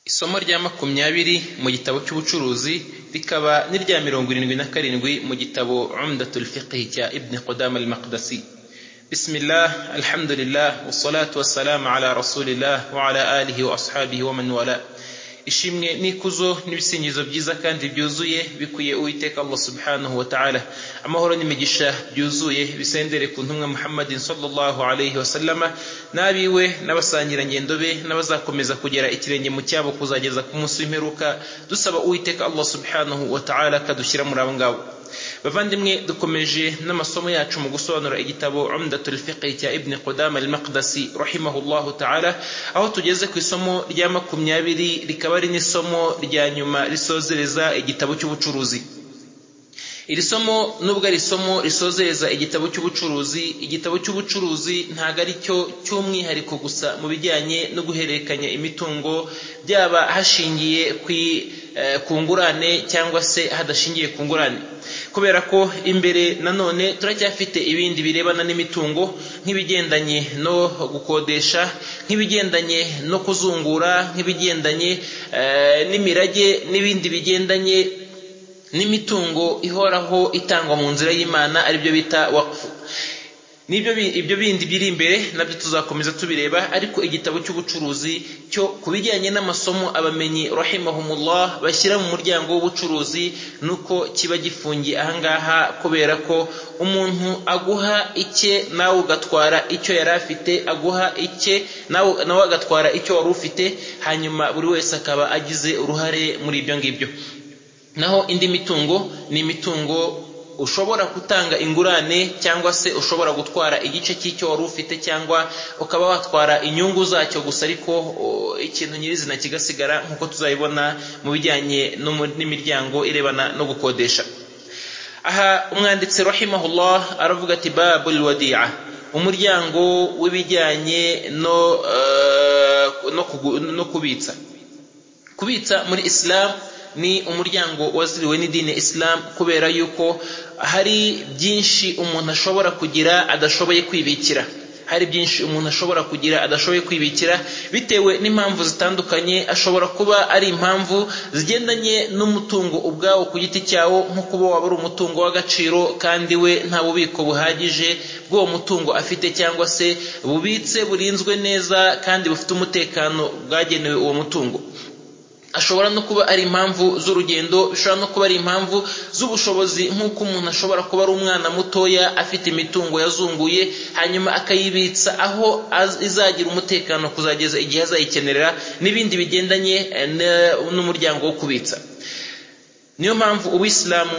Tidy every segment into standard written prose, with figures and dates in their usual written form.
Isomo rya 20 mu gitabo cy'ubucuruzi rikaba n'irya 77 mu gitabo Umdatul Fiqh cya Ibn Qudama al-Maqdisi. Bismillah, alhamdulillah, wassalatu wassalamu ala rasulillah wa ala alihi wa ashabihi wa man wala. Ishimwe n'ikuzo n'ibisingizo byiza kandi byuzuye bikuye Uwiteka Allah subhanahu wa ta'ala. Amahoro n'imigisha byuzuye bisendere ku ntumwa Muhammadin sallallahu alayhi wa sallama nabiwe n'abasangira ngendo be n'abazakomeza kugera ikirenge mu cyabo kuzageza ku munsi w'imperuka, dusaba Uwiteka Allah subhanahu wa ta'ala kadushyira muri abo ngabo. Bavandimwe, dukomeje n'amasomo yacu mu gusobanura igitabo Umdatul Fiqh cya Ibn Qudama al-Maqdisi rahimahullahu ta'ala, aho tugeze ku isomo rya 20 rikaba ari n'isomo rya nyuma risozereza igitabo cy'ubucuruzi. Iri somo nubwo ari isomo risozereza igitabo cy'ubucuruzi ntago ari cyo cy'umwihariko gusa mu bijyanye no guhererekanya imitungo, byaba hashingiye ku ngurane cyangwa se hadashingiye ku ngurane, kubera ko imbere nanone turacyafite ibindi birebana n'imitungo nk'ibigendanye no gukodesha, nk'ibigendanye no kuzungura, nk'ibigendanye n'imirage n'ibindi bigendanye n'imitungo ihoraho itangwa mu nzira y'Imana, aribyo bita waqfu. Ibyo bindi biri imbere nabyo tuzakomeza tubireba, ariko igitabo cy'ubucuruzi cyo kubijyanye n'amasomo abamenyi rahimahumullah bashyira mu muryango w'ubucuruzi nuko kiba gifungiye ahangaha, kubera ko umuntu aguha icye nawe ugatwara icyo yari afite, aguha icye nawe agatwara icyo wari ufite, hanyuma buri wese akaba agize uruhare muri ibyo ngibyo. Naho indi mitungo ni imitungo ushobora gutanga ingurane cyangwa se ushobora gutwara igice cy'icyo wari ufite, cyangwa ukaba watwara inyungu zacyo gusa, ariko ikintu nyirizina kigasigara, nk'uko tuzabibona mu bijyanye n'imiryango irebana no gukodesha. Aha umwanditsi rahimahullah aravuga ati babul wadi'a, umuryango w'ibijyanye no kubitsa. Kubitsa muri Islam ni umuryango waziriwe n'idini Islam, kubera yuko hari byinshi umuntu ashobora kugira adashoboye kwibikira. Bitewe n'impamvu zitandukanye. Ashobora kuba ari impamvu zigendanye n'umutungo ubwawo ku giti cyawo, nko kuba waba ari umutungo w'agaciro kandi we nta bubiko buhagije bw'uwo mutungo afite, cyangwa se bubitse burinzwe neza kandi bufite umutekano bwagenewe uwo mutungo. Ashobora no kuba ari impamvu z'urugendo, bishobora no kuba ari impamvu z'ubushobozi, nk'uko umuntu ashobora kuba ari umwana mutoya afite imitungo yazunguye, hanyuma akayibitsa aho izagira umutekano kuzageza igihe azayikenera, n'ibindi bigendanye n'umuryango wo kubitsa. Niyo mpamvu Ubuislamu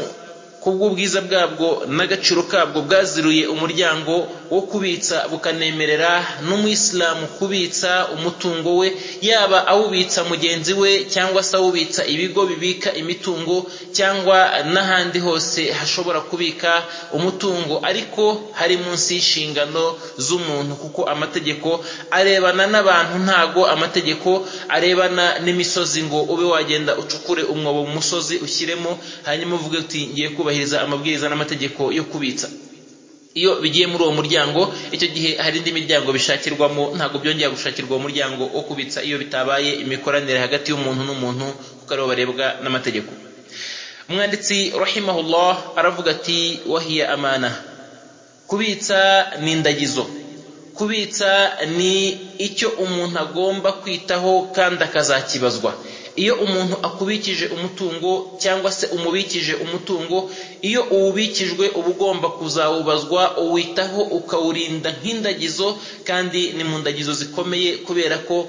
kubw'ubwiza bwabwo n'agaciro kabwo bwaziruye umuryango wo kubitsa, bukanemerera n'umuyisilamu kubitsa umutungo we, yaba awubitsa mugenzi we cyangwa se awubitsa ibigo bibika imitungo, cyangwa n'ahandi hose hashobora kubika umutungo, ariko hari munsi y'inshingano z'umuntu, kuko amategeko arebana n'abantu, ntago amategeko arebana n'imisozi ngo ube wagenda ucukure umwobo mu musozi ushyiremo hanyuma uvuge uti ngiye kubahiriza amabwiriza n'amategeko yo kubitsa. Iyo bigiye muri uwo muryango, icyo gihe hari indi miryango bishakirwamo, ntabwo byongera gushakirwa umuryango wo kubitsa iyo bitabaye imikoranire hagati y'umuntu n'umuntu, kuko aribo barebwa n'amategeko. Umwanditsi rahimahullah aravuga ati wahiya amana, kubitsa ni indagizo. Kubitsa ni icyo umuntu agomba kwitaho kandi akazakibazwa. Iyo umuntu akubikije umutungo cyangwa se umubikije umutungo, iyo uwubikijwe uba ugomba kuzawubazwa, uwitaho ukawurinda nk'indagizo, kandi ni mu ndagizo zikomeye, kubera ko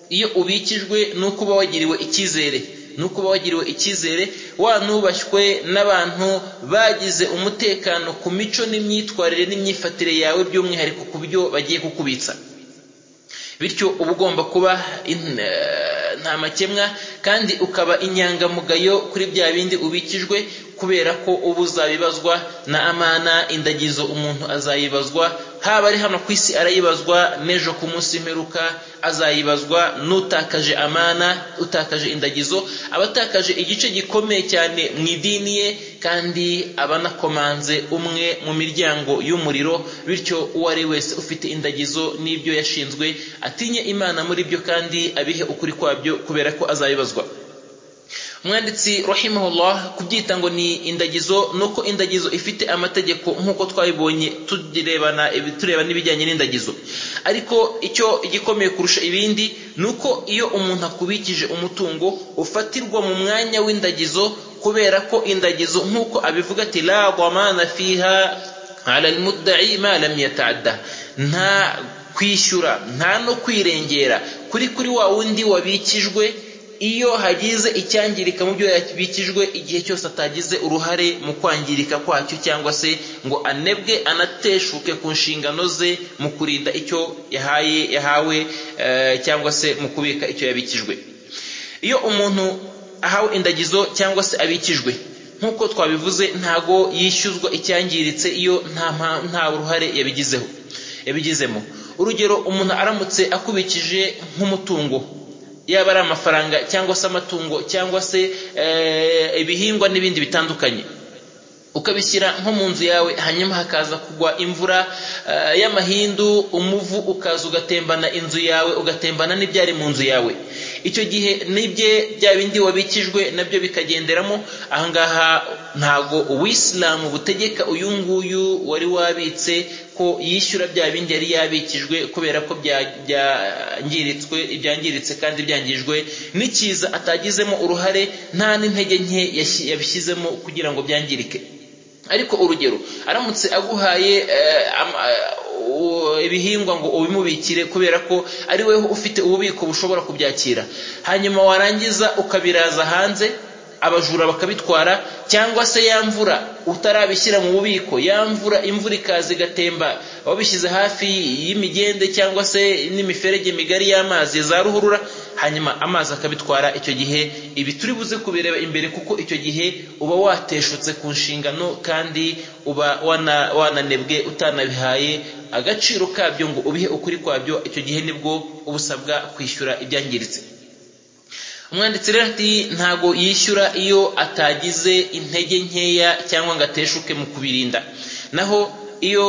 iyo ubikijwe nuko uba wagiriwe icyizere, wanubashywe n'abantu bagize umutekano ku mico n'imyitwarire n'imyifatire yawe, by'umwihariko ku byo bagiye kukubitsa. Bityo uba ugomba kuba nta makemwa, kandi ukaba inyangamugayo kuri bya bindi ubikijwe, kubera ko uba uzabibazwa na amana, indagizo umuntu azayibazwa haba ari hano ku isi arayibazwa, n'ejo ku munsi w'imperuka azayibazwa. N'utakaje amana, utakaje indagizo, abatakaje igice gikomeye cyane mu idini ye, kandi abanakomanze umwe mu miryango y'umuriro. Bityo uwo ari wese ufite indagizo n'ibyo yashinzwe atinye Imana muri byo, kandi abihe ukuri kwabyo, kubera ko azayibazwa. Umwanditsi rahimahullah kubyita ngo ni indagizo, nuko indagizo ifite amategeko nk'uko twabibonye tureba n'ibijyanye n'indagizo. Ariko icyo igikomeye kurusha ibindi nuko iyo umuntu akubikije umutungo ufatirwa mu mwanya w'indagizo, kubera ko indagizo nk'uko abivuga ati la dhamana fiha ala almudda'i ma lam yata'adda, nta kwishyura nta no kwirengera kuri wa wundi wabikijwe iyo hagize icyangirika mu byo yabikijwe, igihe cyose atagize uruhare mu kwangirika kwacyo, cyangwa se ngo anebwe anateshuke ku nshingano ze mu kurinda icyo yahawe cyangwa se mu kubika icyo yabikijwe. Iyo umuntu ahawe indagizo cyangwa se abikijwe, nk'uko twabivuze, ntago yishyuzwa icyangiritse iyo nta ruhare yabigizemo. Urugero, umuntu aramutse akubikije nk'umutungo, yaba ari amafaranga cyangwa se amatungo cyangwa se ibihingwa n'ibindi bitandukanye, ukabishyira nko mu nzu yawe, hanyuma hakaza kugwa imvura y'amahindu, umuvu ukaza ugatembana inzu yawe, ugatembana n'ibyari mu nzu yawe, icyo gihe nibye bya bindi wabikijwe nabyo bikagenderamo. Ahangaha ntago Uwisilamu butegeka uyu nguyu wari wabitse ko yishyura bya bindi yari yabikijwe, kubera ko ibyangiritse kandi byangijwe n'ikiza atagizemo uruhare, nta n'intege nke yabishyizemo kugira ngo byangirike. Ariko urugero, aramutse aguhaye ibihingwa ngo ubimubikire, kubera ko ari weho ufite ububiko bushobora kubyakira, hanyuma warangiza ukabiraza hanze, abajura bakabitwara, cyangwa se yamvura utarabishyira mu bubiko, imvura ikaza igatemba, wabishyize hafi y'imigende cyangwa se n'imiferege migari y'amazi za ruhurura, hanyuma amazi akabitwara. Icyo gihe ibi turi buze kubireba imbere, kuko icyo gihe uba wateshutse ku nshingano, kandi uba wananebwe utanabihaye agaciro kabyo ngo ubihe ukuri kwabyo. Icyo gihe nibwo ubusabwa kwishyura ibyangiritse. Umwanditsi rero ati ntago yishyura iyo atagize intege nkeya cyangwa ngo ateshuke mu kubirinda. Naho iyo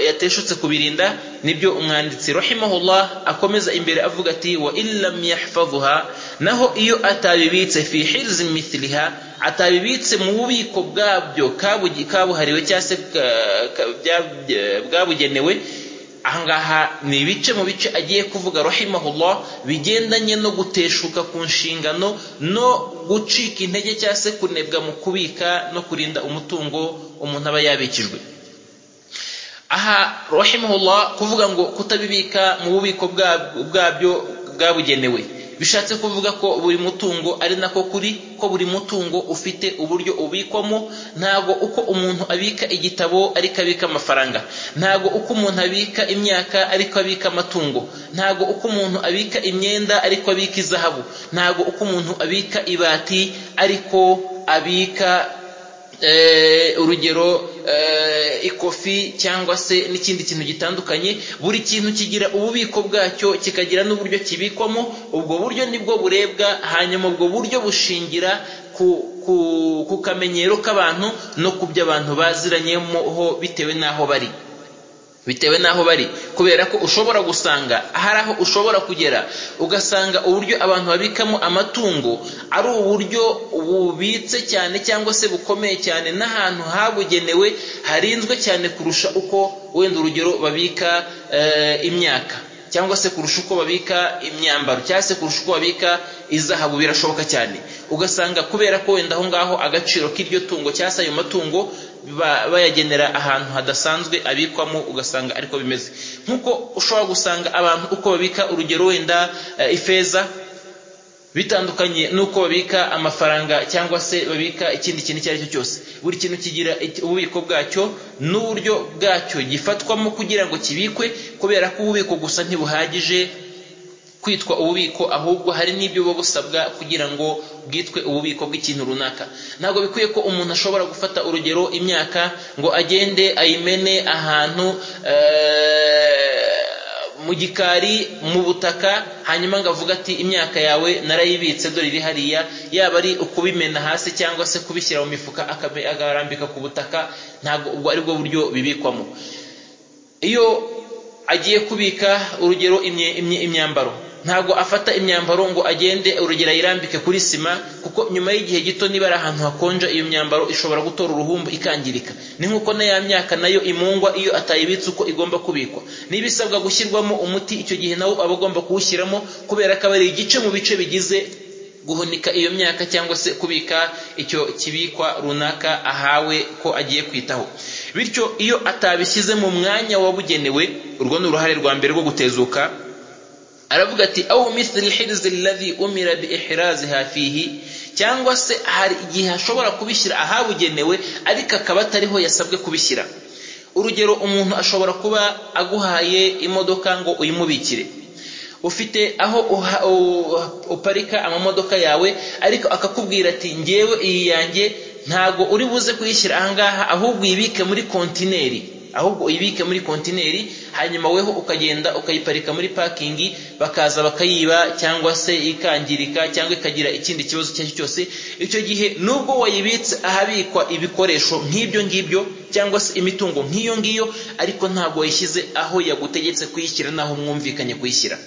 yateshutse kubirinda, nibyo umwanditsi rahimahullah akomeza imbere avuga ati wa illam yahfazha, naho iyo atabibitse fi hirz mithliha, atabibitse mu bubiko bwabyo kabuhariwe cyangwa se bwabugenewe. Ahangaha ni ibice mu bice agiye kuvuga rahimahullah bigendanye no guteshuka ku nshingano no gucika intege cyangwa se kunebwa mu kubika no kurinda umutungo umuntu aba yabikijwe. Aha rahimahullah kuvuga ngo kutabibika mu bubiko bwabyo bwabugenewe, bishatse kuvuga ko buri mutungo ari nako kuri ko buri mutungo ufite uburyo ubikwamo. Ntago uko umuntu abika igitabo ariko abika amafaranga, ntago uko umuntu abika imyaka ariko abika amatungo, ntago uko umuntu abika imyenda ariko abika izahabu, ntago uko umuntu abika ibati ariko abika urugero ikofi cyangwa se n'ikindi kintu gitandukanye. Buri kintu kigira ububiko bwacyo, kikagira n'uburyo kibikwamo. Ubwo buryo nibwo burebwa, hanyuma ubwo buryo bushingira ku kamenyero k'abantu no ku byo abantu baziranyemo bitewe n'aho bari, kubera ko ushobora gusanga hari aho ushobora kugera ugasanga uburyo abantu babikamo amatungo ari uburyo bubitse cyane cyangwa se bukomeye cyane, n'ahantu habugenewe harinzwe cyane kurusha uko wenda urugero babika imyaka, cyangwa se kurusha uko babika imyambaro, cyangwa se kurusha uko babika izahabu. Birashoboka cyane ugasanga kubera ko wenda aho ngaho agaciro k'iryo tungo cyangwa se ayo matungo bayagenera ahantu hadasanzwe abikwamo, ugasanga ariko bimeze. Nk'uko ushobora gusanga abantu uko babika urugero wenda ifeza bitandukanye n'uko babika amafaranga cyangwa se babika ikindi kintu icyo ari cyo cyose. Buri kintu kigira ububiko bwacyo n'uburyo bwacyo gifatwamo kugira ngo kibikwe, kubera ko ububiko gusa ntibuhagije kwitwa ububiko, ahubwo hari n'ibyo buba busabwa kugira ngo bwitwe ububiko bw'ikintu runaka. Ntabwo bikwiye ko umuntu ashobora gufata urugero imyaka ngo agende ayimene ahantu mu gikari mu butaka, hanyuma ngo avuga ati imyaka yawe narayibitse dore iri hariya, yaba ari ukubimena hasi cyangwa se kubishyira mu mifuka agarambika ku butaka. Ntabwo ubwo ari bwo buryo bibikwamo. Iyo agiye kubika urugero imyambaro, ntabwo afata imyambaro ngo agende urugero ayirambike kuri sima, kuko nyuma y'igihe gito niba ari ahantu hakonja iyo myambaro ishobora gutora uruhumbu ikangirika. Ni nk'uko na ya myaka nayo imungwa iyo atayibitse uko igomba kubikwa. Niba isabwa gushyirwamo umuti, icyo gihe nawo aba agomba kuwushyiramo, kubera ko aba ari igice mu bice bigize guhunika iyo myaka cyangwa se kubika icyo kibikwa runaka ahawe ko agiye kwitaho. Bityo iyo atabishyize mu mwanya wabugenewe, urwo ni uruhare rwa mbere rwo gutezuka. Aravuga ati aw mithli hirzi alladhi umira bi ihraziha fihi, cyangwa se hari igihe ashobora kubishyira ahabugenewe ariko akaba atariho yasabwe kubishyira. Urugero, umuntu ashobora kuba aguhaye imodoka ngo uyimubikire, ufite aho uparika amamodoka yawe, ariko akakubwira ati ngewe iyi yanjye ntago uri buze kuyishyira ahangaha, ahubwo uyibike muri kontineri, hanyuma weho ukagenda ukayiparika muri parkingi, bakaza bakayiba cyangwa se ikangirika cyangwa ikagira ikindi kibazo icyo cyose. Icyo gihe nubwo wayibitse ahabikwa ibikoresho nk'ibyo ngibyo cyangwa se imitungo nk'iyo ngiyo, ariko ntabwo wayishyize aho yagutegetse kuyishyira n'aho mwumvikanye kuyishyira.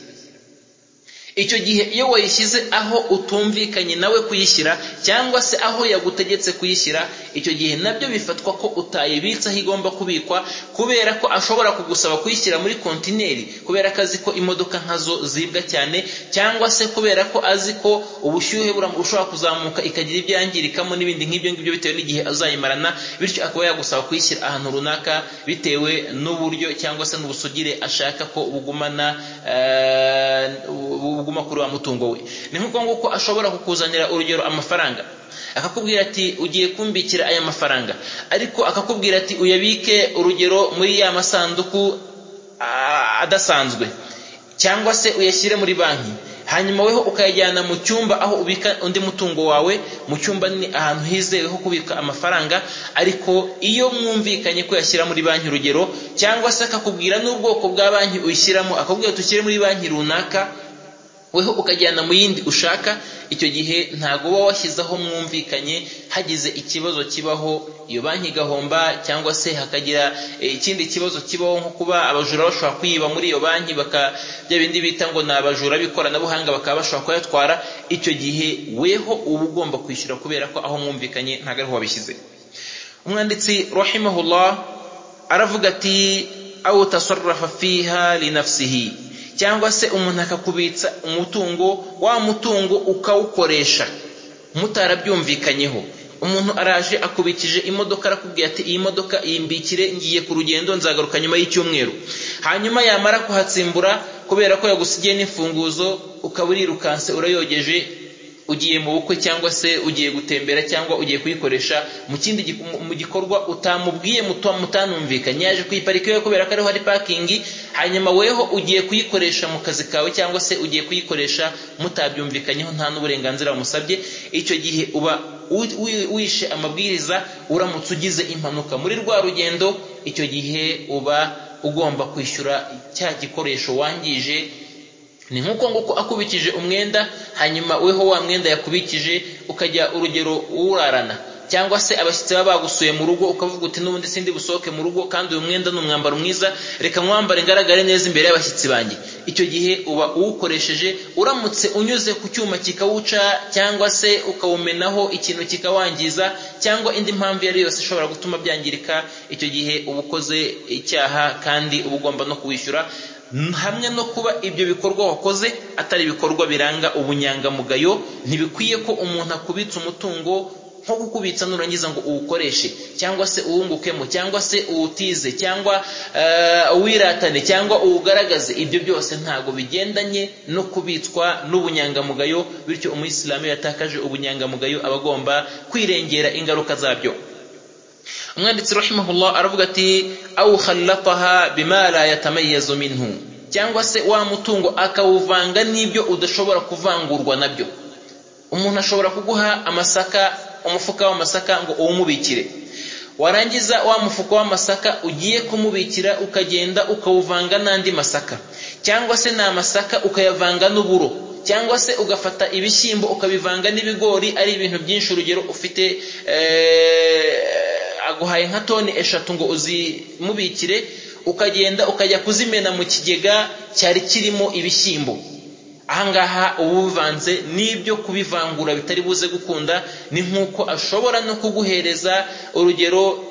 Icyo gihe iyo wayishyize aho utumvikanye nawe kuyishyira cyangwa se aho yagutegetse kuyishyira, icyo gihe nabyo bifatwa ko utayibitse aho igomba kubikwa, kubera ko ashobora kugusaba kuyishyira muri kontineri kubera ko azi ko imodoka nkazo zibwa cyane, cyangwa se kubera ko azi ko ubushyuhe bushobora kuzamuka ikagira ibyangirikamo n'ibindi nk'ibyo ngibyo bitewe n'igihe azayimarana. Bityo akaba yagusaba kuyishyira ahantu runaka bitewe n'uburyo cyangwa se n'ubusugire ashaka ko buguma kuri wa mutungo we. Ni nk'uko nguko ashobora kukuzanira urugero amafaranga, akakubwira ati ugiye kumbikira aya mafaranga, ariko akakubwira ati uyabike urugero muri ya masanduku adasanzwe, cyangwa se uyashyire muri banki, hanyuma weho ukayajyana mu cyumba aho ubika undi mutungo wawe. Mu cyumba ni ahantu hizewe ho kubika amafaranga, ariko iyo mwumvikanye ko yashyira muri banki urugero, cyangwa se akakubwira n'ubwoko bwa banki uyishyiramo, akakubwira tushyire muri banki runaka, weho ukajyana mu yindi ushaka, icyo gihe ntago uba washyizeho mwumvikanye. Hagize ikibazo kibaho, iyo banki igahomba cyangwa se hakagira ikindi kibazo kibaho, nko kuba abajura bashobora kuyiba muri iyo banki, bya bindi bita ngo ni abajura b'ikoranabuhanga, bakaba bashobora kuyatwara. Icyo gihe weho uba ugomba kwishyura, kubera ko aho mwumvikanye ntago ariho wabishyize. Umwanditsi rahimahullah aravuga ati aw tasarrafa fiha li nafsihi, cyangwa se umuntu akakubitsa umutungo, wa mutungo ukawukoresha mutarabyumvikanyeho. Umuntu araje akubikije imodoka, arakubwiye ati iyi modoka iyimbikire, ngiye ku rugendo, nzagaruka nyuma y'icyumweru. Hanyuma yamara kuhatsimbura, kubera ko yagusigiye n'imfunguzo, ukaba urirukanse urayogeje, ugiye mu bukwe cyangwa se ugiye gutembera cyangwa ugiye kuyikoresha mu gikorwa utamubwiye, mutanumvikanye. Yaje kuyiparika iwe kubera ko ariho hari parkingi, hanyuma weho ugiye kuyikoresha mu kazi kawe cyangwa se ugiye kuyikoresha mutabyumvikanyeho, nta n'uburenganzira wamusabye. Icyo gihe uba wishe amabwiriza. Uramutse ugize impanuka muri rwa rugendo, icyo gihe uba ugomba kwishyura cya gikoresho wangije. Ni nk'uko nguko akubikije umwenda, hanyuma weho wa mwenda yakubikije ukajya urugero urarana, cyangwa se abashyitsi baba bagusuye mu rugo, ukavuga uti n'ubundi sindi busohoke mu rugo, kandi uyu mwenda ni umwambaro mwiza, reka mwambare ngaragare neza imbere y'abashyitsi banjye. Icyo gihe uba uwukoresheje. Uramutse unyuze ku cyuma kikawuca, cyangwa se ukawumenaho ikintu kikawangiza, cyangwa indi mpamvu iyo ari yose ishobora gutuma byangirika, icyo gihe uba ukoze icyaha kandi uba ugomba no kuwishyura. Hamwe no kuba ibyo bikorwa wakoze atari ibikorwa biranga ubunyangamugayo, ntibikwiye ko umuntu akubitsa umutungo nko kukubitsa nurangiza ngo uwukoreshe, cyangwa se uwungukemo, cyangwa se uwutize, cyangwa uwiratane, cyangwa uwugaragaze. Ibyo byose ntago bigendanye no kubitswa n'ubunyangamugayo. Bityo umuyisilamu yatakaje ubunyangamugayo aba agomba kwirengera ingaruka zabyo. Umwanditsi rahimahullah aravuga ati aw khallataha bima la yatamayyazu minhu, cyangwa se wa mutungo akawuvanga n'ibyo udashobora kuvangurwa nabyo. Umuntu ashobora kuguha amasaka, umufuka w'amasaka ngo uwumubikire, warangiza wa mufuka w'amasaka ugiye kumubikira ukagenda ukawuvanga n'andi masaka, cyangwa se n'amasaka ukayavanga n'uburo, cyangwa se ugafata ibishyimbo ukabivanga n'ibigori, ari ibintu byinshi. Urugero ufite aguhaye nka toni 3 ngo uzimubikire, ukagenda ukajya kuzimena mu kigega cyari kirimo ibishyimbo. Ahangaha ubuvanze n'ibyo kubivangura bitari buze gukunda. Ni nk'uko ashobora no kuguhereza urugero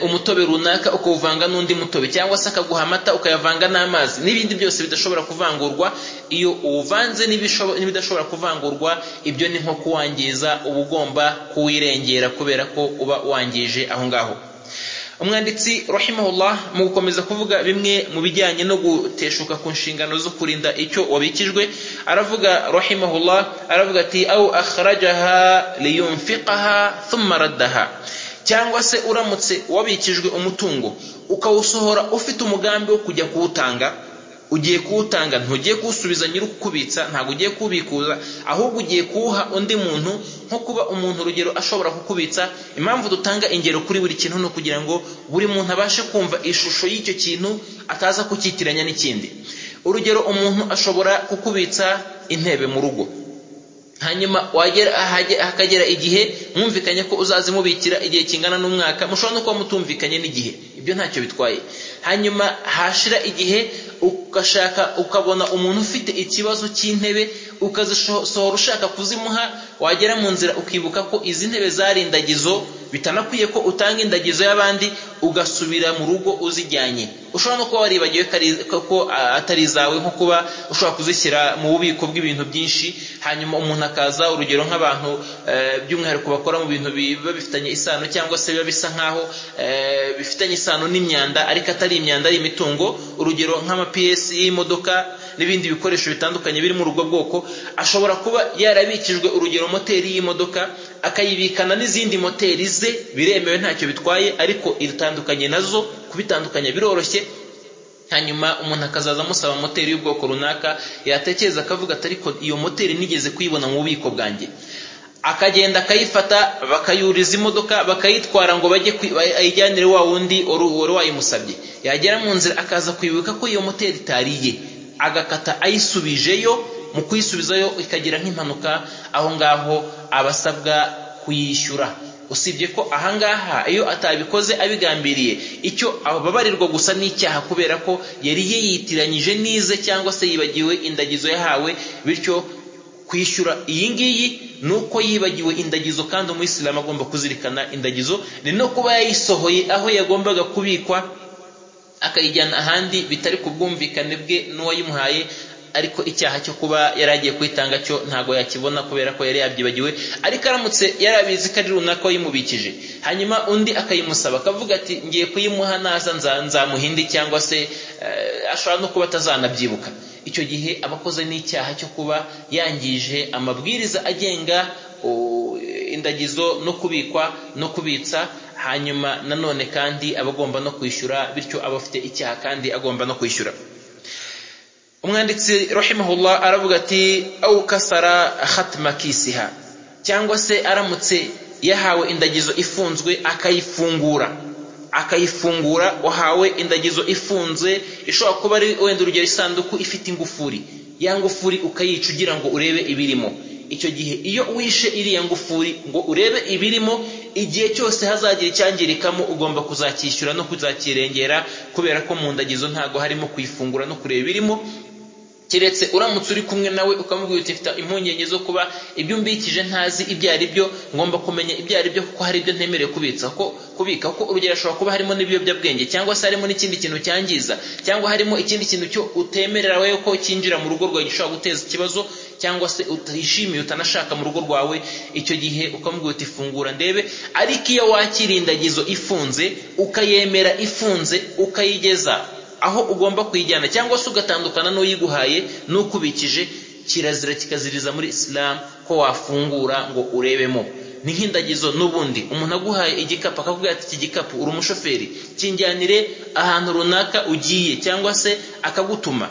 umutobe runaka ukawuvanga n'undi mutobe, cyangwa se akaguha amata ukayavanga n'amazi, n'ibindi byose bidashobora kuvangurwa. Iyo uvanze n'ibidashobora kuvangurwa, ibyo ni nko kuwangiza, uba ugomba kuwirengera kubera ko uba wangije aho ngaho. Umwanditsi rahimahullah mu gukomeza kuvuga bimwe mu bijyanye no guteshuka ku nshingano zo kurinda icyo wabikijwe, aravuga rahimahullah, aravuga ati au akhrajaha liyunfiqaha thumma raddaha, cyangwa se uramutse wabikijwe umutungo ukawusohora ufite umugambi wo kujya kuwutanga, ugiye kuwutanga, ntugiye kuwusubiza nyir'ukubitsa, ntabwo ugiye kubikuza, ahubwo ugiye kuwuha undi muntu. Nko kuba umuntu urugero ashobora kukubitsa, impamvu dutanga ingero kuri buri kintu no kugira ngo buri muntu abashe kumva ishusho y'icyo kintu, ataza kukitiranya n'ikindi. Urugero, umuntu ashobora kukubitsa intebe mu rugo, hanyuma hakagera igihe mwumvikanye ko uzazimubikira igihe kingana n'umwaka, mushobora no kuba mutumvikanye n'igihe, ibyo ntacyo bitwaye. Hanyuma hashira igihe ugashaka ukabona umuntu ufite ikibazo cy'intebe, ukazisohora ushaka kuzimuha, wagera mu nzira ukibuka ko izi ntebe zari indagizo, bitanakwiye ko utanga indagizo y'abandi, ugasubira mu rugo uzijyanye. Ushobora no kuba waribagiwe ko atari zawe, nko kuba ushobora kuzishyira mu bubiko bw'ibintu byinshi, hanyuma umuntu akaza, urugero nk'abantu by'umwihariko bakora mu bintu biba bifitanye isano, cyangwa se biba bisa nkaho bifitanye isano n'imyanda ariko atari imyanda, ari imitungo. Urugero nk'amapiyesi y'imodoka n'ibindi bikoresho bitandukanye biri muri ubwo bwoko, ashobora kuba yarabikijwe urugero moteri y'imodoka, akayibikana n'izindi moteri ze, biremewe ntacyo bitwaye, ariko itandukanye nazo, kubitandukanya biroroshye. Hanyuma umuntu akazaza amusaba moteri y'ubwoko runaka, yatekereza akavuga ati ariko iyo moteri nigeze kuyibona mu bubiko bwanjye, akagenda akayifata, bakayuriza imodoka, bakayitwara ngo bajye ayijyanire wa wundi wari wayimusabye. Yagera mu nzira akaza kwibuka ko iyo moteri itariye, agakata ayisubijeyo. Mu kuyisubizayo ikagira nk'impanuka, aho ngaho abasabwa kuyishyura. Usibye ko ahangaha iyo atabikoze abigambiriye, icyo ababarirwa gusa n'icyaha, kubera ko yari yiyitiranyije nize, cyangwa se yibagiwe indagizo yahawe, bityo kwishyura iyi ngiyi nuko yibagiwe indagizo. Kandi umuyisilamu agomba kuzirikana indagizo, ni no kuba yayisohoye aho yagombaga kubikwa, akayijyana ahandi bitari ku bwumvikane bwe n'uwayimuhaye, ariko icyaha cyo kuba yaragiye kwitanga cyo ntago yakibona kubera ko yari yabyibagiwe. Ariko aramutse yarabizi ko ari runaka yimubikije, hanyuma undi akayimusaba akavuga ati ngiye kuyimuha naza nzamuhindi, cyangwa se ashobora no kuba atazanabyibuka, icyo gihe abakoze n'icyaha cyo kuba yangije amabwiriza agenga indagizo no kubikwa no kubitsa. Hanyuma nanone kandi abagomba no kwishyura, bityo abafite icyaha kandi agomba no kwishyura. Umwanditsi rahimahullah aravuga ati au kasara khatma kisiha, cyangwa se aramutse yahawe indagizo ifunzwe akayifungura, wahawe indagizo ifunze, ishobora kuba ari wenda urugero isanduku ifite ingufuri, ya ngufuri ukayica ugira ngo urebe ibirimo. Icyo gihe iyo wishe iriya ngufuri ngo urebe ibirimo, igihe cyose hazagira icyangirikamo ugomba kuzacyishyura no kuzakirengera, kubera ko mu ndagizo ntago harimo kuyifungura no kureba ibirimo. Keretse uramutse uri kumwe nawe ukamubwira uti mfite impungenge zo kuba ibyo mbikije ntazi ibyo ari byo, ngomba kumenya ibyo ari byo kuko hari ibyo ntemerewe kubika ko urugero ashobora kuba harimo n'ibiyobyabwenge, cyangwa se harimo n'ikindi kintu cyangiza, cyangwa harimo ikindi kintu cyo utemerera wewe ko cyinjira mu rugo rwawe gishobora guteza ikibazo, cyangwa se utishimiye utanashaka mu rugo rwawe. Icyo gihe ukamubwira uti fungura ndebe. Ariko iyo wakirindagizo ifunze, ukayemera ifunze, ukayigeza aho ugomba kuyijyana, cyangwa se ugatandukana n'uyiguhaye n'ukubikije, kirazira kikaziriza muri Islam ko wafungura ngo urebemo. ni nk'indagizo n'ubundi. Umuntu aguhaye igikapu akavuga ati iki gikapu uri umushoferi kinjyanire ahantu runaka ugiye, cyangwa se akagutuma,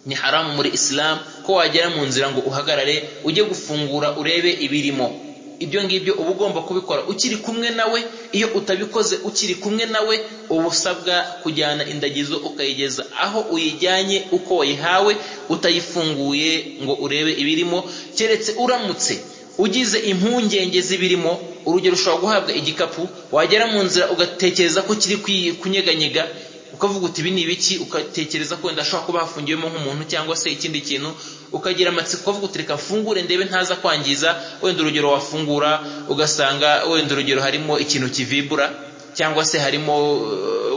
ni haramu muri Islam ko wagera mu nzira ngo uhagarare ujye gufungura urebe ibirimo. Ibyo ngibyo uba ugomba kubikora ukiri kumwe nawe. Iyo utabikoze ukiri kumwe nawe, uba usabwa kujyana indagizo ukayigeza aho uyijyanye uko wayihawe, utayifunguye ngo urebe ibirimo, keretse uramutse ugize impungenge z'ibirimo. Urugero, ushobora guhabwa igikapu, wagera mu nzira ugatekereza ko kiri kunyeganyega, ukavuga uti ibi ni ibiki, ugatekereza ko wenda ashobora kuba hafungiyemo nk'umuntu cyangwa se ikindi kintu, ukagira amatsiko ukavuga uti reka mfungure ndebe ntaza kwangiza. Wenda urugero wafungura ugasanga wenda urugero harimo ikintu kivibura, cyangwa se harimo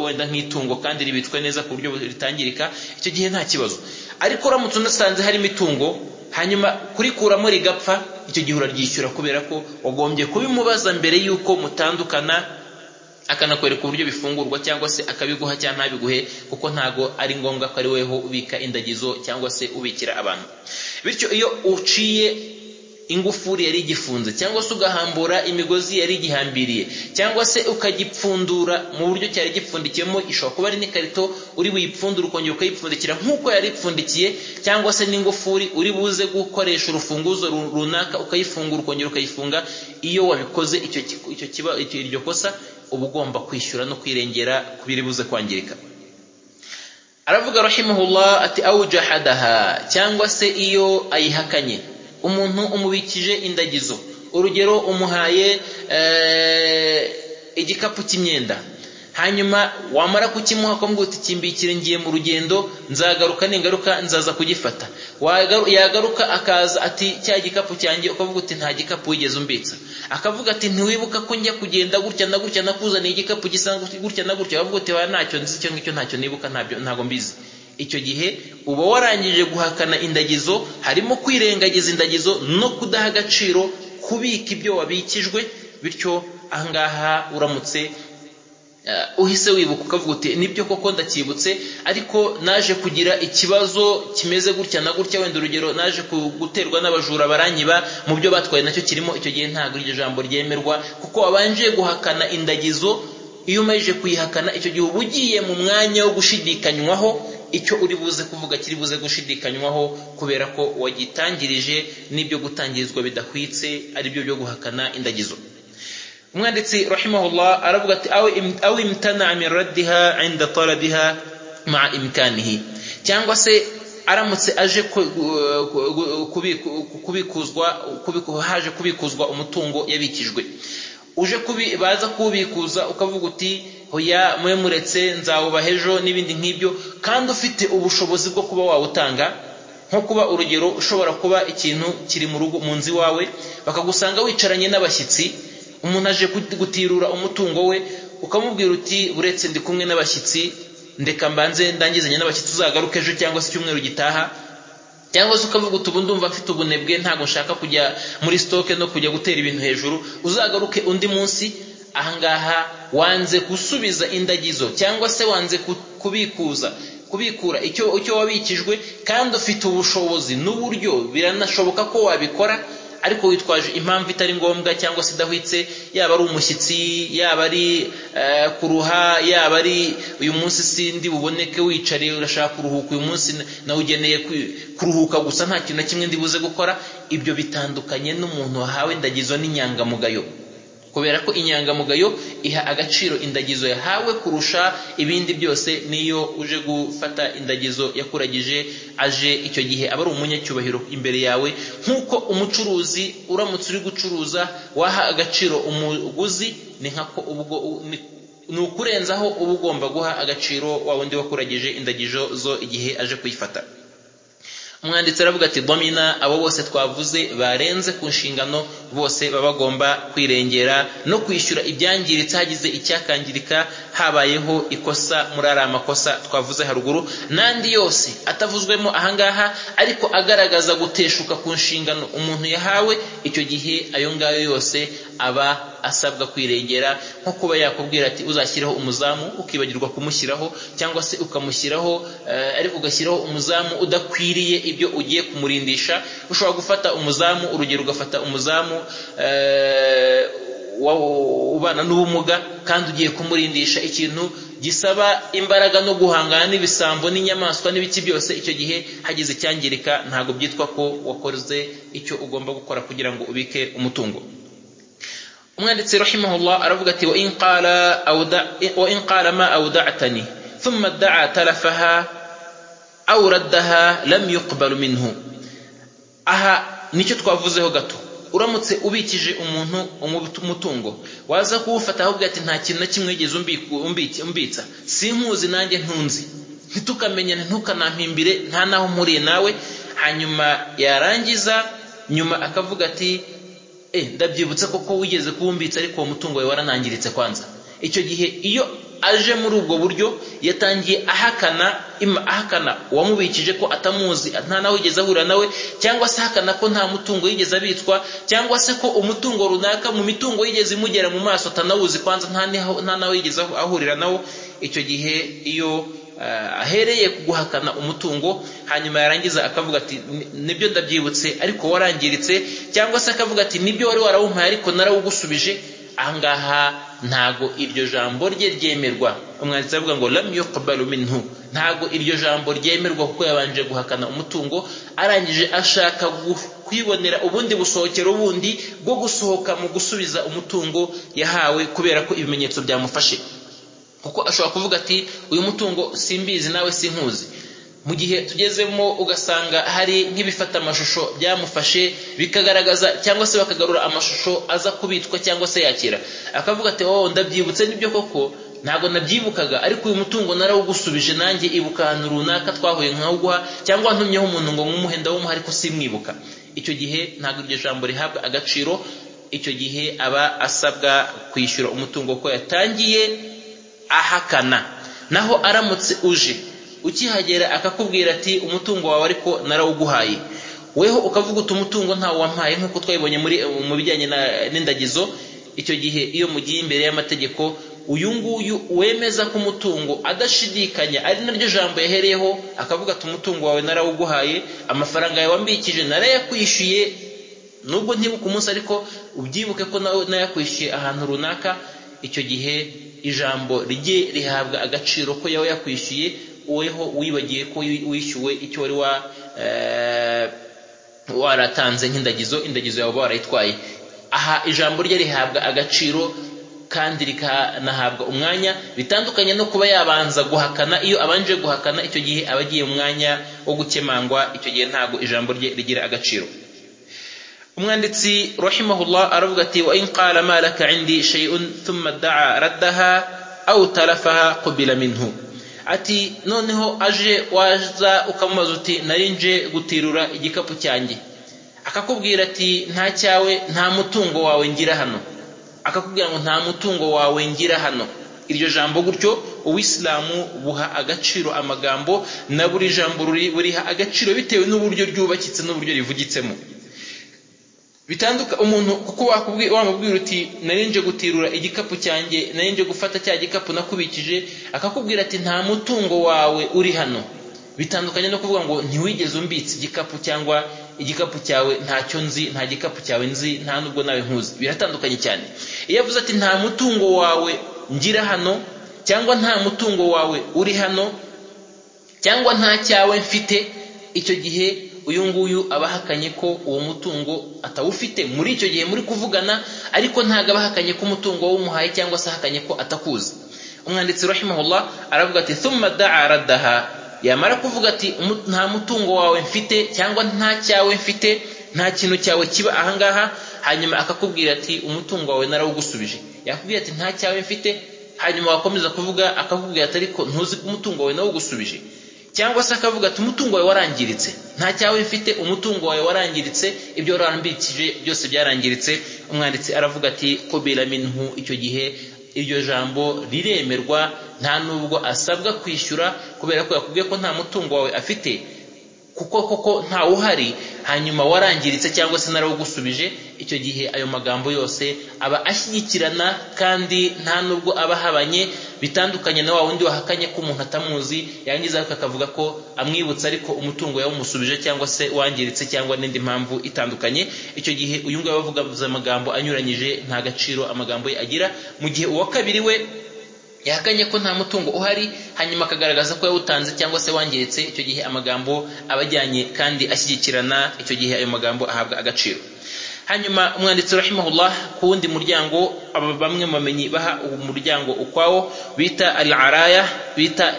wenda nk'itungo kandi ribitswe neza ku buryo ritangirika, icyo gihe nta kibazo. Ariko uramutse unasanze harimo itungo hanyuma kurikuramo rigapfa, icyo gihe uraryishyura, kubera ko wagombye kubimubaza mbere y'uko mutandukana, akanakwereka uburyo bifungurwa cyangwa se akabiguha cyangwa ntabiguhe, kuko ntago ari ngombwa ko ari weho ubika indagizo cyangwa se ubikira abantu. Bityo iyo uciye ingufuri yari igifunze, cyangwa se ugahambura imigozi yari igihambiriye, cyangwa se ukagipfundura mu buryo cyari gipfundikiyemo, ishobora kuba ari n'ikarito uri buyipfundure ukongera ukayipfundikira nk'uko yari ipfundikiye, cyangwa se n'ingufuri uri buze gukoresha urufunguzo runaka ukayifungura ukongera ukayifunga. Iyo wabikoze iryo kosa, uba ugomba kwishyura no kwirengera kubiri buze kwangirika. Aravuga rahimahullah ati awjahadaha, cyangwa se iyo ayihakanye. Umuntu umubikije indagizo, urugero umuhaye igikapu cy'imyenda, hanyuma wamara kukimuha akamubwira uti kimbikire ngiye mu rugendo, nzagaruka ningaruka nzaza kugifata. Yagaruka akaza ati cya gikapu cyanjye, ukavuga uti nta gikapu wigeze umbitsa. Akavuga ati ntiwibuka ko njya kugenda gutya na gutya nakuzaniye igikapu gisa gutya na gutya. Bavuga uti ntacyo nzi, icyo ngicyo ntacyo nibuka, ntago mbizi. Icyo gihe uba warangije guhakana indagizo, harimo kwirengagiza indagizo no kudaha agaciro kubika ibyo wabikijwe. Bityo ahangaha uramutse uhise wibuka ukavuga uti nibyo koko ndakibutse, ariko naje kugira ikibazo kimeze gutya na gutya, wenda urugero naje guterwa n'abajura baranyiba mu byo batwaye nacyo kirimo, icyo gihe ntabwo iryo jambo ryemerwa, kuko wabanje guhakana indagizo. Iyo umaze kuyihakana, icyo gihe uba ugiye mu mwanya wo gushidikanywaho, icyo uri buze kuvuga kiri buze gushidikanywaho, kubera ko wagitangirije n'ibyo gutangirizwa bidahwitse, ari byo byo guhakana indagizo. Umwanditsi rahimahullah aravuga ati aw imtana min raddiha 'inda talabiha ma'a imkanihi, cyangwa se aramutse aje haje kubikuzwa umutungo yabikijwe, uje baza kubikuza ukavuga uti hoya mwe muretse nzawubaha ejo n'ibindi nk'ibyo, kandi ufite ubushobozi bwo kuba wawutanga. Nko kuba urugero ushobora kuba ikintu kiri mu rugo mu nzi wawe, bakagusanga wicaranye n'abashyitsi, umuntu aje gutirura umutungo we, ukamubwira uti uretse ndi kumwe n'abashyitsi, ndeka mbanze ndangizanye n'abashyitsi, uzagaruke ejo cyangwa se icyumweru gitaha. Cyangwa se ukavuga uti ubu ndumva mfite ubunebwe, ntabwo nshaka kujya muri stoke no kujya gutera ibintu hejuru, uzagaruke undi munsi. Ahangaha wanze gusubiza indagizo, cyangwa se wanze kubikura icyo wabikijwe, kandi ufite ubushobozi n'uburyo biranashoboka ko wabikora, ariko witwaje impamvu itari ngombwa cyangwa se idahwitse, yaba ari umushyitsi, yaba ari kuruha, yaba ari uyu munsi sindi buboneke wicare urashaka kuruhuka, uyu munsi nawugeneye kuruhuka gusa nta kintu na kimwe ndibuze gukora. Ibyo bitandukanye n'umuntu wahawe indagizo n'inyangamugayo, kubera ko inyangamugayo iha agaciro indagizo yahawe kurusha ibindi byose. Niyo uje gufata indagizo yakuragije aje, icyo gihe aba ari umunyacyubahiro imbere yawe. Nk'uko umucuruzi uramutse uri gucuruza waha agaciro umuguzi, ni nkako ni ukurenzaho uba ugomba guha agaciro wa wundi wakuragije indagizo zo igihe aje kuyifata. Umwanditsi aravuga ati domina, abo bose twavuze barenze ku nshingano, bose baba bagomba kwirengera no kwishyura ibyangiritse hagize icyakangirika habayeho ikosa muri ari amakosa twavuze haruguru, n'andi yose atavuzwemo ahangaha ariko agaragaza guteshuka ku nshingano umuntu yahawe. Icyo gihe ayo ngayo yose aba asabwa kwirengera, nko kuba yakubwira ati uzashyiraho umuzamu ukibagirwa kumushyiraho, cyangwa se ukamushyiraho ariko ugashyiraho umuzamu udakwiriye ibyo ugiye kumurindisha. Ushobora gufata umuzamu, urugero ugafata umuzamu ubana n'ubumuga kandi ugiye kumurindisha ikintu gisaba imbaraga no guhangana n'ibisambo n'inyamaswa n'ibiki byose, icyo gihe hagize icyangirika ntabwo byitwa ko wakoze icyo ugomba gukora kugira ngo ubike umutungo. umwanditsi rahimahullah aravuga ati wa in qala ma awda'tani thumma da'a talafaha aw raddaha lam yuqbal minhu. Aha nicyo twavuzeho gato. Uramutse ubikije umuntu umutungo, waza kuwufata ahubwo ati nta kintu na kimwe yigeze umbitsa, sinkuzi nanjye ntunzi, ntitukamenyane, ntukanampimbire, nta naho mpuriye nawe. Hanyuma yarangiza nyuma akavuga ati ndabyibutse koko wigeze kuwumbitsa ariko uwo mutungo wawe waranangiritse kwanza. Icyo gihe iyo aje muri ubwo buryo yatangiye ahakana uwamubikije ko atamuzi, nta nawe yigeze ahura nawe, cyangwa se ahakana ko nta mutungo yigeze abitswa, cyangwa se ko umutungo runaka mu mitungo yigeze imugera mu maso atanawuzi kwanza, nta nawe yigeze ahurira nawo. Icyo gihe iyo ahereye guhakana umutungo hanyuma yarangiza akavuga ati nibyo ndabyibutse ariko warangiritse, cyangwa se akavuga ati nibyo wari warawumpaye ariko narawugusubije, ahangaha ntago iryo jambo rye ryemerwa. Umwanditsi avuga ngo lam yuqbalu minhu, ntago iryo jambo ryemerwa kuko yabanje guhakana umutungo, arangije ashaka kwibonera ubundi busohokero bundi bwo gusohoka mu gusubiza umutungo yahawe kubera ko ibimenyetso byamufashe. Kuko ashobora kuvuga ati uyu mutungo simbizi nawe sinkuzi. Mu gihe tugezemo ugasanga hari nk'ibifata amashusho byamufashe bikagaragaza, cyangwa se bakagarura amashusho aza kubitwa cyangwa se yakira, akavuga ati ndabyibutse nibyo koko ntabwo nabyibukaga ariko uyu mutungo narawugusubije, nanjye ibuka ahantu runaka twahuye nkawuguha, cyangwa ntumyeho umuntu ngo nkumuhenda w'umuha ariko simwibuka. Icyo gihe ntabwo iryo jambo rihabwa agaciro. Icyo gihe aba asabwa kwishyura umutungo ko yatangiye ahakana. Naho aramutse uje ukihagera akakubwira ati umutungo wawe ariko narawuguhaye, weho ukavuga uti umutungo ntawo wampaye, nk'uko twabibonye mu bijyanye n'indagizo. Icyo gihe iyo mugiye imbere y'amategeko, uyu nguyu wemeza ko umutungo adashidikanya ari naryo jambo yahereyeho, akavuga ati umutungo wawe narawuguhaye, amafaranga yawe wambikije narayakwishyuye, nubwo ntibuka umunsi ariko ubyibuke ko nayakwishyuye ahantu runaka. Icyo gihe ijambo rye rihabwa agaciro ko yawe yakwishyuye, weho wibagiye ko wishyuwe icyo wari waratanze nk'indagizo, indagizo yawe warayitwaye. Aha ijambo rye rihabwa agaciro kandi rikanahabwa umwanya, bitandukanye no kuba yabanza guhakana. Iyo abanje guhakana, icyo gihe aba agiye mu mwanya wo gukemangwa, icyo gihe ntabwo ijambo rye rigira agaciro. umwanditsi rahimahullah aravuga ati wa in qala ma laka indi shay'un thumma da'a raddaha aw talafaha qubila minhu. Ati noneho aje waza ukamubaza uti narinje gutirura igikapu cyanjye, akakubwira ati nta cyawe, nta mutungo wawe ngira hano, akakubwira ngo nta mutungo wawe ngira hano. Iryo jambo gutyo Uislamu buha agaciro amagambo, na buri jambo buriha agaciro bitewe n'uburyo ryubakitse n'uburyo rivugitsemo. Bitanduka umuntu kuko wamubwira uti narinje gutirura igikapu cyanjye, narinje gufata cya gikapu nakubikije, akakubwira ati nta mutungo wawe uri hano. Bitandukanye no kuvuga ngo ntiwigeze umbitse igikapu, cyangwa igikapu cyawe ntacyo nzi, nta gikapu cyawe nzi, nta nubwo nawe nkuzi. Biratandukanye cyane. Iyo avuze ati nta mutungo wawe ngira hano, cyangwa nta mutungo wawe uri hano, cyangwa nta cyawe mfite, icyo gihe uyu nguyu abahakanye ko uwo mutungo atawufite muri icyo gihe muri kuvugana, ariko ntago abahakanye ko umutungo wumuhaye cyangwa se ahakanye ko atakuzi. Umwanditsi rahimahullah aravuga ati thumma da'a raddaha, yamara kuvuga ati nta mutungo wawe mfite cyangwa nta cyawe mfite, nta kintu cyawe kiba ahangaha, hanyuma akakubwira ati umutungo wawe narawugusubije. Yakubwira ati nta cyawe mfite, hanyuma wakomeza kuvuga akakubwira ati ariko ntuzi ko umutungo wawe nawugusubije. Cyangwa se akavuga ati umutungo wawe warangiritse, nta cyawe mfite, umutungo wawe warangiritse, ibyo warambikije byose byarangiritse. Umwanditsi aravuga ati qubila minhu, icyo gihe iryo jambo riremerwa, nta nubwo asabwa kwishyura kubera ko yakubwiye ko nta mutungo wawe afite. kuko koko nta uhari hanyuma warangiritse cyangwa se narawugusubije, icyo gihe ayo magambo yose aba ashyigikirana kandi nta nubwo aba ahabanye, bitandukanye na wa wundi wahakanye ko umuntu atamuzi yangiza akavuga ko amwibutsa ariko umutungo yawumusubije cyangwa se wangiritse cyangwa n'indi mpamvu itandukanye. Icyo gihe uyu nguyu abavuga amagambo anyuranyije nta gaciro amagambo ye agira, mu gihe uwa kabiri we yahakanye ko nta mutungo uhari hanyuma akagaragaza ko yawutanze cyangwa se wangiritse, icyo gihe amagambo abajyanye kandi ashyigikirana, icyo gihe ayo magambo ahabwa agaciro. Hanyuma umwanditsi rahimahullah ku wundi muryango bamwe mu bamenyi baha umuryango ukwawo bita al-araya, bita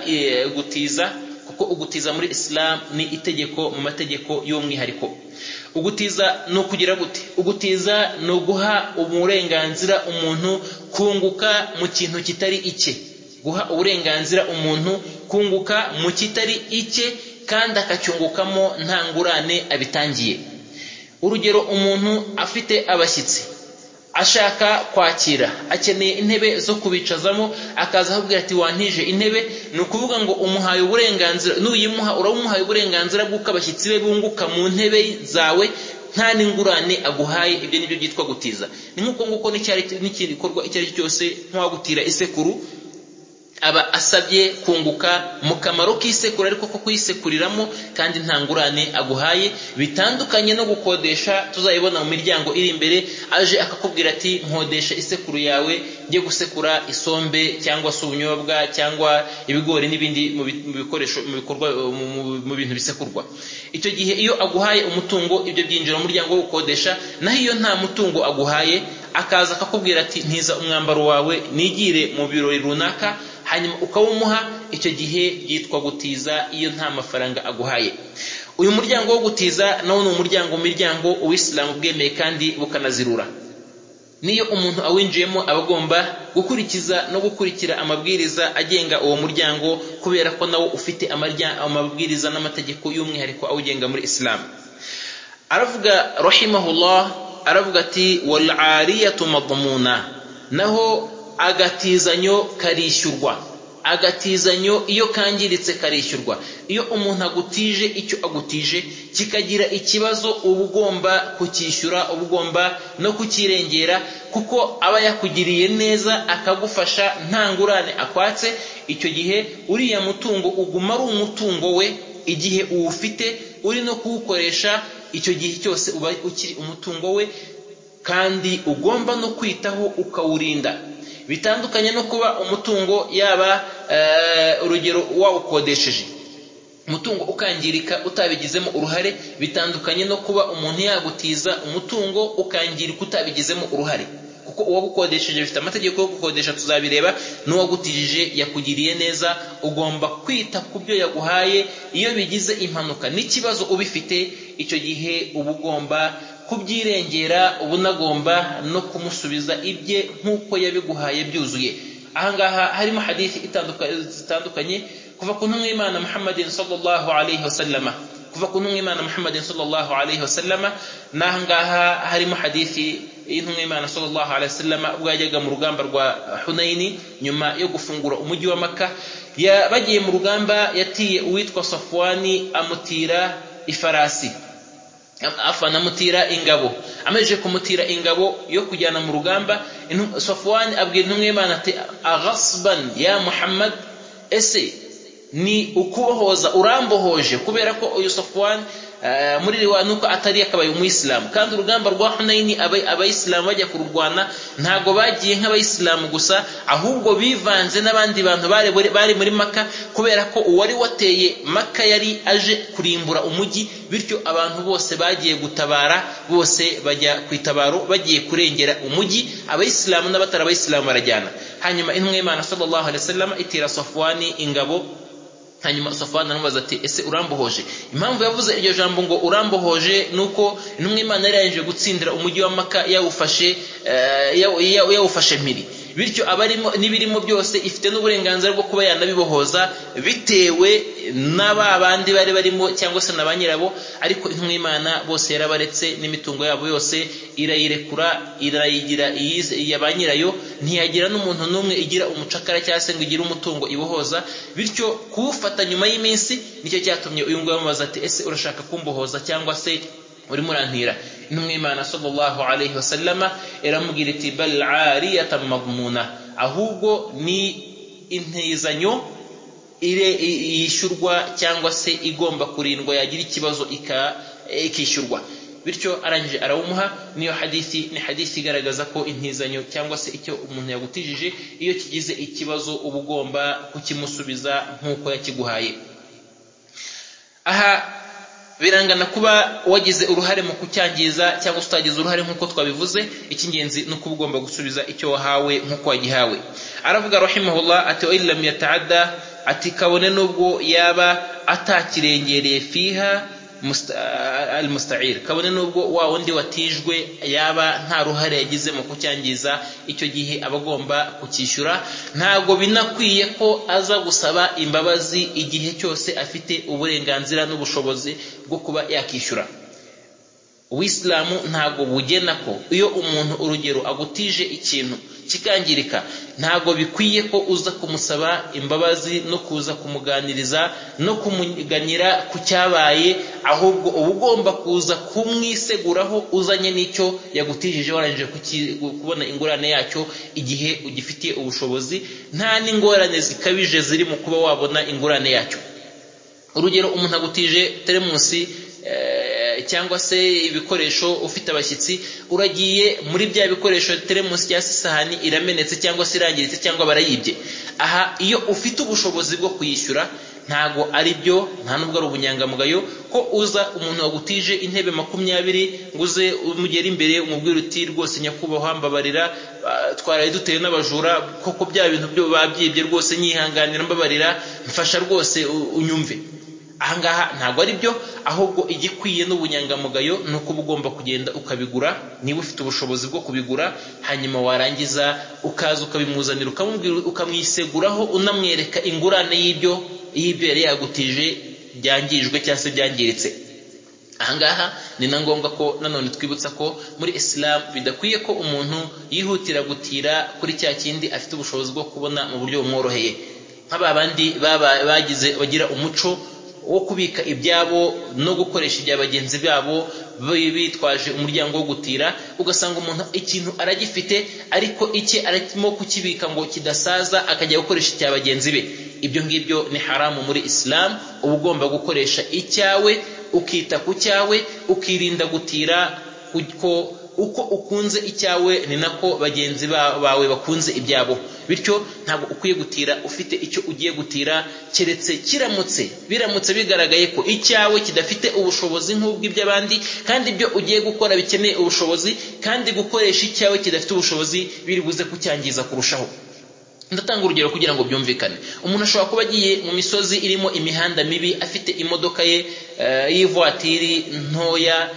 gutiza, kuko ugutiza muri Islam ni itegeko mu mategeko y'umwihariko. Ugutiza no kugira gute? Ugutiza no guha uburenganzira umuntu kunguka mu kintu kitari icye, guha uburenganzira umuntu kunguka mu kitari icye kandi akacyungukamo nta ngurane abitangiye. Urugero, umuntu afite abashyitsi ashaka kwakira, akeneye intebe zo kubicazamo, akaza akubwira ati wantije intebe, ni ukuvuga ngo umuhaye uburenganzira, nuyimuha uramuhaye uburenganzira bw'uko abashyitsi be bunguka mu ntebe zawe nta n'ingurane aguhaye. Ibyo nibyo byitwa gutiza. Ni nk'uko nguko n'ikindi gikorwa icyo ari cyo cyose, nk'uwagutira isekuru aba asabye kunguka mu kamaro k'isekuru ariko ko kuyisekuriramo kandi nta ngurane aguhaye, bitandukanye no gukodesha. Tuzayibona mu miryango iri imbere, aje akakubwira ati nkodesha isekuru yawe njye gusekura isombe cyangwa se ubunyobwa cyangwa ibigori n'ibindi mu bikoresho mu bikorwa mu bintu bisekurwa. Icyo gihe iyo aguhaye umutungo ibyo byinjira mu muryango wo gukodesha, naho iyo nta mutungo aguhaye akaza akakubwira ati ntiza umwambaro wawe nigire mu birori runaka, hanyuma ukawumuha, icyo gihe byitwa gutiza iyo nta mafaranga aguhaye. Uyu muryango wo gutiza nawo ni umuryango mu miryango uw'Islamu bwemeye kandi bukanazirura. Niyo umuntu awinjiyemo aba agomba gukurikiza no gukurikira amabwiriza agenga uwo muryango, kubera ko nawo ufite amabwiriza n'amategeko y'umwihariko awugenga muri Islam. Aravuga rahimahullah, aravuga ati wal ariyatu madmuna, naho agatizanyo karishyurwa. Agatizanyo iyo kangiritse karishyurwa. Iyo umuntu agutije icyo agutije kikagira ikibazo, uba ugomba kukishyura, uba ugomba no kukirengera, kuko aba yakugiriye neza akagufasha nta ngurane akwatse. Icyo gihe uriya mutungo uguma ari umutungo we igihe uwufite, uri no kuwukoresha, icyo gihe cyose uba ukiri umutungo we kandi ugomba no kwitaho ukawurinda. Bitandukanye no kuba umutungo yaba urugero wawukodesheje, umutungo ukangirika utabigizemo uruhare, bitandukanye no kuba umuntu yagutiza umutungo ukangirika utabigizemo uruhare, kuko uwagukodesheje bifite amategeko yo gukodesha tuzabireba, n'uwagutijije yakugiriye neza, ugomba kwita ku byo yaguhaye. Iyo bigize impanuka n'ikibazo ubifite, icyo gihe uba ugomba kubyirengera, uba unagomba no kumusubiza ibye nk'uko yabiguhaye byuzuye. Ahangaha harimo hadithi zitandukanye kuva ku ntumwa y'Imana Muhammadin sallallahu alayhi wasallama, n'ahangaha harimo hadithi y'intumwa y'Imana sallallahu alayhi wasallama ubwo yajyaga mu rugamba rwa Hunaini nyuma yo gufungura umujyi wa Makka. Bagiye mu rugamba, yatiye uwitwa Safwani amutira ifarasi, amutira ingabo. Amaze kumutira ingabo yo kujyana mu rugamba, Safwan abwira intumwa y'Imana ati aghasban ya Muhammad, ese ni ukubohoza urambohoje? Kubera ko uyu Safwan muri riwa nuko atari yakabaye umuyisilamu, kandi urugamba rwa Hunaini abayisilamu bajya kururwana ntago bagiye nk'abayisilamu gusa, ahubwo bivanze n'abandi bantu bari muri Makka, kubera ko uwari wateye Makka yari aje kurimbura umujyi. Bityo abantu bose bagiye gutabara, bose bajya kwitabaro bagiye kurengera umujyi, abayisilamu n'abatari abayisilamu barajyana. Hanyuma intumwa y'Imana sallallahu alaihi wasallam itira Safwani ingabo, hanyuma Safwan aramubaza ati ese urambohoje? Impamvu yavuze iryo jambo ngo urambohoje nuko intumwa y'Imana yari yaje gutsindira umujyi wa Makka yawufashe mpiri. bityo abarimo n'ibirimo byose ifite n'uburenganzira bwo kuba yanabibohoza bitewe n'abandi bari barimo cyangwa se na ba nyirabo, ariko intumwa y'Imana bose yarabaretse n'imitungo yabo yose irayirekura, irayigira iya ba nyirayo, ntiyagira n'umuntu n'umwe igira umucakara cyangwa se ngo igire umutungo ibohoza. Bityo kuwufata nyuma y'iminsi nicyo cyatumye uyu nguyu amubaza ati ese urashaka kumbohoza cyangwa se urimo urantira? Intumwa y'Imana sallallahu alayhi wa sallama iramubwira iti bal ariyatan madmuna, ahubwo ni intizanyo yishyurwa cyangwa se igomba kurindwa, yagira ikibazo ikishyurwa. Bityo arangije arawumuha. Niyo hadithi ni hadithi igaragaza ko intizanyo cyangwa se icyo umuntu yagutijije iyo kigize ikibazo uba ugomba kukimusubiza nk'uko yakiguhaye. Aha birangana kuba wagize uruhare mu kucyangiza cyangwa utagize uruhare nk'uko twabivuze, icy'ingenzi ni uko ugomba gusubiza icyo wahawe nk'uko wagihawe. Aravuga rahimahullah ati wa illam yata'adda, ati kabone nubwo yaba atakirengereye fiha al-musta'ir, kabone nubwo wa wundi watijwe yaba nta ruhare yagize mu kucyangiza, icyo gihe abagomba kukishyura. Ntago binakwiye ko aza gusaba imbabazi igihe cyose afite uburenganzira n'ubushobozi bwo kuba yakishyura. Uislamu ntago bugena ko iyo umuntu urugero agutije ikintu kikangirika, ntago bikwiye ko uza kumusaba imbabazi no kuza kumuganiriza no kumuganyira ku cyabaye, ahubwo uba ugomba kuza kumwiseguraho uzanye n'icyo yagutijije, warangije kubona ingorane yacyo igihe ugifitiye ubushobozi, nta n'ingorane zikabije ziri mu kuba wabona ingorane yacyo. Urugero, umuntu agutije teremusi cyangwa se ibikoresho, ufite abashyitsi, uragiye muri bya bikoresho teremusi cyangwa se isahani iramenetse cyangwa se irangiritse cyangwa barayibye. Aha iyo ufite ubushobozi bwo kuyishyura ntago ari byo, nta nubwo ari ubunyangamugayo ko uza umuntu wagutije intebe 20 nguze umugera imbere umubwira uti rwose nyakubahwa mbabarira, twaraye duteye n'abajura, koko bya bintu byo babyibye rwose nyihanganira, mbabarira, mfasha rwose unyumve. Ahangaha ntago ari byo, ahubwo igikwiye n'ubunyangamugayo ni uko ugomba kugenda ukabigura niba ufite ubushobozi bwo kubigura, hanyuma warangiza ukaza ukabimuzanira ukamubwira, ukamwiseguraho unamwereka ingurane y'ibyo yari yagutije byangijwe cyangwa se byangiritse. Ahangaha ni na ngombwa ko nanone twibutsa ko muri Islam bidakwiye ko umuntu yihutira gutira kuri cya kindi afite ubushobozi bwo kubona mu buryo bumworoheye, nk'abandi bagira umuco wo kubika ibyabo no gukoresha ibya bagenzi babo bitwaje umuryango wo gutira. Ugasanga umuntu ikintu aragifite ariko icye arimo kukibika ngo kidasaza, akajya gukoresha icya bagenzi be. Ibyo ngibyo ni haramu muri Islam. Uba ugomba gukoresha icyawe, ukita ku cyawe, ukirinda gutira, kuko uko ukunze icyawe ni nako bagenzi bawe bakunze ibyabo. Bityo ntabwo ukwiye gutira ufite icyo ugiye gutira, keretse biramutse bigaragaye ko icyawe kidafite ubushobozi nk'ubw'iby'abandi, kandi ibyo ugiye gukora bikeneye ubushobozi, kandi gukoresha icyawe kidafite ubushobozi biri buze kucyangiza kurushaho. Ndatanga urugero kugira ngo byumvikane. Umuntu ashobora kuba agiye mu misozi irimo imihanda mibi, afite imodoka ye y'ivoitiri ntoya